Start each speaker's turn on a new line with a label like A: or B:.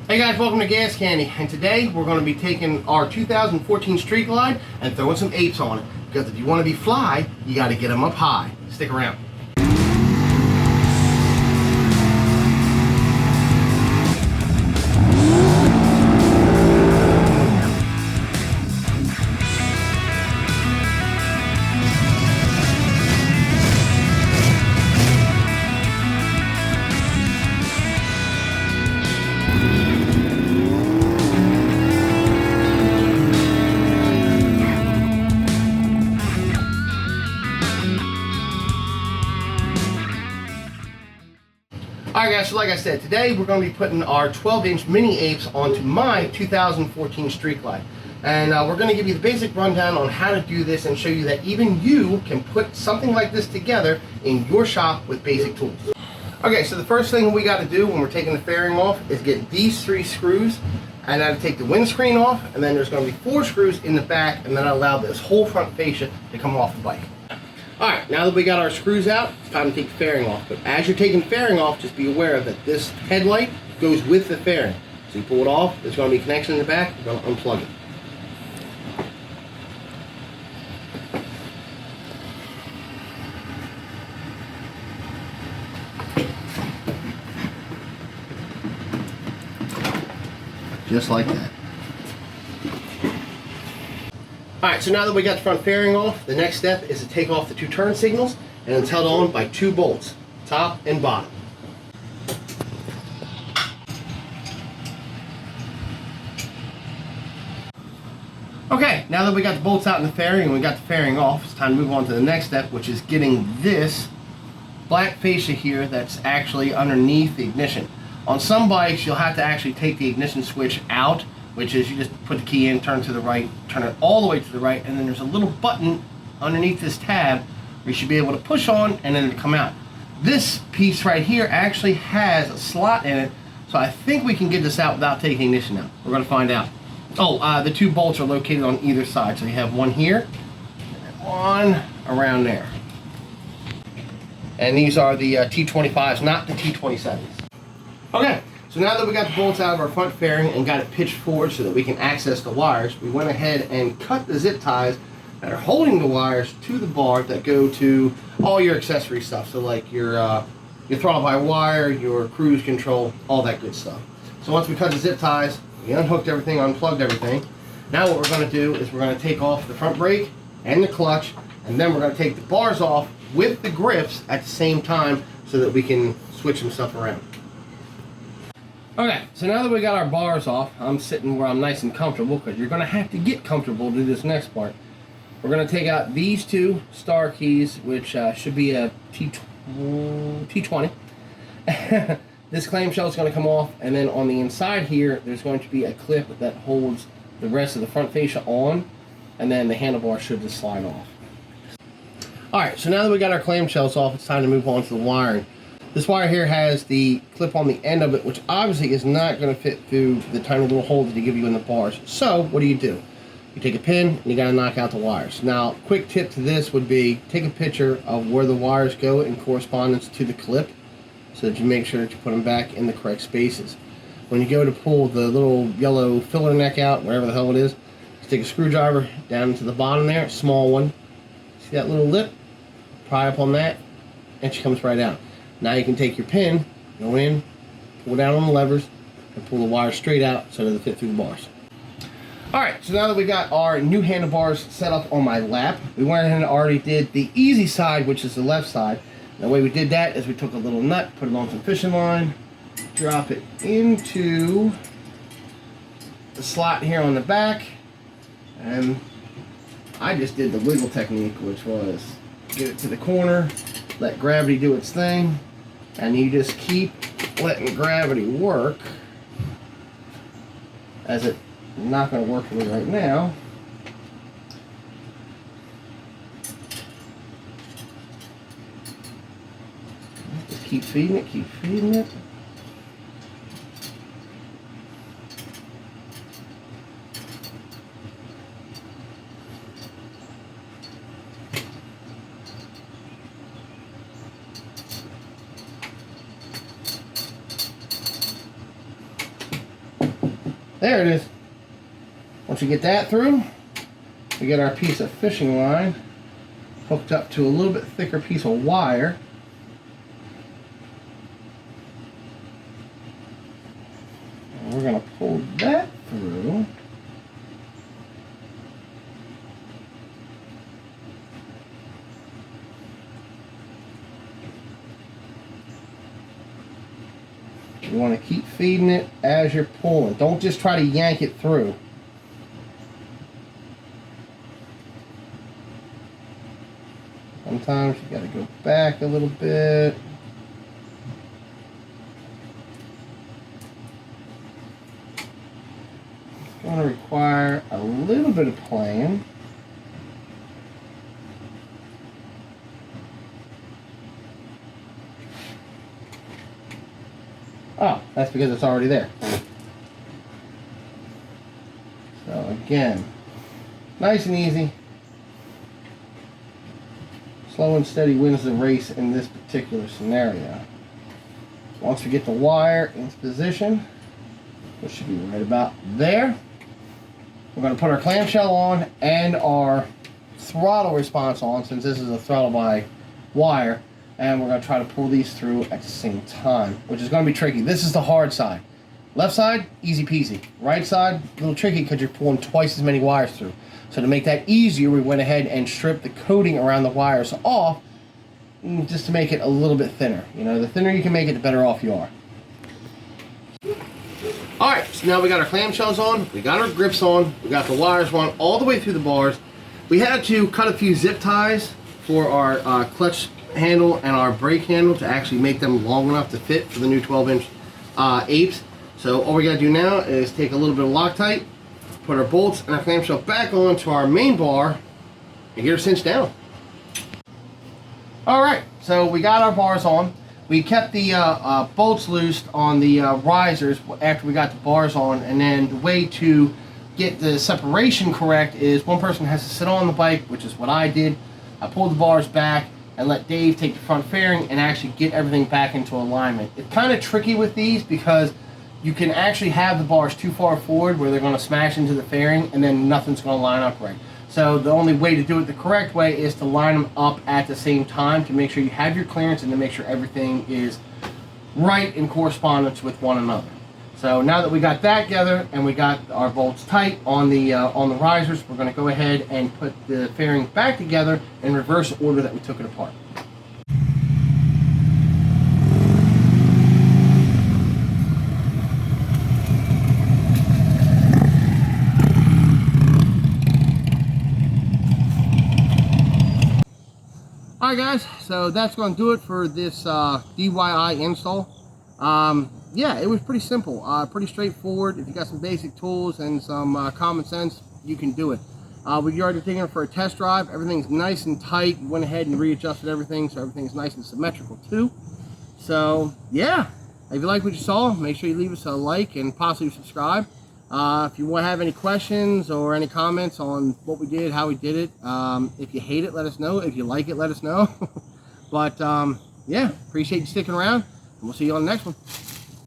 A: Hey guys, welcome to Gas Candy, and today we're going to be taking our 2014 Street Glide and throwing some apes on it, because if you want to be fly, you got to get them up high. Stick around. Alright guys, so like I said, today we're going to be putting our 12-inch mini apes onto my 2014 Street Glide. And we're going to give you the basic rundown on how to do this and show you that even you can put something like this together in your shop with basic tools. Okay, so the first thing we got to do when we're taking the fairing off is get these 3 screws, and then take the windscreen off, and then there's going to be 4 screws in the back, and then allow this whole front fascia to come off the bike. Alright, now that we got our screws out, it's time to take the fairing off. But as you're taking the fairing off, just be aware that this headlight goes with the fairing. So you pull it off, there's going to be a connection in the back, you're going to unplug it. Just like that. Alright, so now that we got the front fairing off, the next step is to take off the 2 turn signals, and it's held on by 2 bolts, top and bottom. Okay, now that we got the bolts out in the fairing and we got the fairing off, it's time to move on to the next step, which is getting this black fascia here that's actually underneath the ignition. On some bikes, you'll have to actually take the ignition switch out, which is you just put the key in, turn to the right, turn it all the way to the right, and then there's a little button underneath this tab where you should be able to push on and then it'll come out. This piece right here actually has a slot in it, so I think we can get this out without taking ignition out. We're going to find out. Oh, the 2 bolts are located on either side, so you have one here and one around there. And these are the T25s, not the T27s. Okay. So now that we got the bolts out of our front fairing and got it pitched forward so that we can access the wires, we went ahead and cut the zip ties that are holding the wires to the bar that go to all your accessory stuff. So like your throttle by wire, your cruise control, all that good stuff. So once we cut the zip ties, we unhooked everything, unplugged everything. Now what we're going to do is we're going to take off the front brake and the clutch, and then we're going to take the bars off with the grips at the same time so that we can switch some stuff around. Okay, so now that we got our bars off, I'm sitting where I'm nice and comfortable, because you're going to have to get comfortable to do this next part. We're going to take out these 2 star keys, which should be a T20. This clamshell is going to come off, and then on the inside here, there's going to be a clip that holds the rest of the front fascia on, and then the handlebar should just slide off. Alright, so now that we got our clamshells off, it's time to move on to the wiring. This wire here has the clip on the end of it, which obviously is not going to fit through the tiny little hole that they give you in the bars. So, what do? You take a pin and you got to knock out the wires. Now, quick tip to this would be take a picture of where the wires go in correspondence to the clip, so that you make sure that you put them back in the correct spaces. When you go to pull the little yellow filler neck out, wherever the hell it is, just take a screwdriver down to the bottom there, a small one. See that little lip? Pry up on that, and she comes right out. Now you can take your pin, go in, pull down on the levers, and pull the wire straight out so that it fit through the bars. Alright, so now that we got our new handlebars set up on my lap, we went ahead and already did the easy side, which is the left side. The way we did that is we took a little nut, put it on some fishing line, drop it into the slot here on the back, and I just did the wiggle technique, which was get it to the corner, let gravity do its thing, and you just keep letting gravity work, as it's not going to work for me right now. Just keep feeding it, keep feeding it. There it is. Once we get that through, we get our piece of fishing line hooked up to a little bit thicker piece of wire. And we're going to pull that through. You want to keep feeding it as you're pulling. Don't just try to yank it through. Sometimes you got to go back a little bit. It's going to require a little bit of playing. Oh, that's because it's already there. So again, nice and easy. Slow and steady wins the race in this particular scenario. Once we get the wire into position, which should be right about there, we're going to put our clamshell on and our throttle response on, since this is a throttle by wire. And we're going to try to pull these through at the same time, which is going to be tricky. This is the hard side. Left side, easy peasy. Right side, a little tricky because you're pulling twice as many wires through. So to make that easier, we went ahead and stripped the coating around the wires off, just to make it a little bit thinner. You know, the thinner you can make it, the better off you are. Alright, so now we got our clamshells on, we got our grips on, we got the wires run all the way through the bars. We had to cut a few zip ties for our clutch handle and our brake handle to actually make them long enough to fit for the new 12-inch apes. So all we got to do now is take a little bit of Loctite, put our bolts and our clamshell back onto our main bar, and get her cinched down. Alright, so we got our bars on. We kept the bolts loose on the risers after we got the bars on, and then the way to get the separation correct is one person has to sit on the bike, which is what I did. I pulled the bars back and let Dave take the front fairing and actually get everything back into alignment. It's kind of tricky with these because you can actually have the bars too far forward where they're going to smash into the fairing and then nothing's going to line up right. So the only way to do it the correct way is to line them up at the same time to make sure you have your clearance and to make sure everything is right in correspondence with one another. So now that we got that together and we got our bolts tight on the risers, we're going to go ahead and put the fairing back together in reverse order that we took it apart. Alright guys, so that's going to do it for this DIY install. Yeah, it was pretty simple, pretty straightforward. If you got some basic tools and some common sense, you can do it. We already taken it for a test drive. Everything's nice and tight. We went ahead and readjusted everything so everything's nice and symmetrical too. So yeah, if you like what you saw, make sure you leave us a like and possibly subscribe. If you want to have any questions or any comments on what we did, how we did it, if you hate it, let us know. If you like it, let us know. But yeah, appreciate you sticking around, and we'll see you on the next one.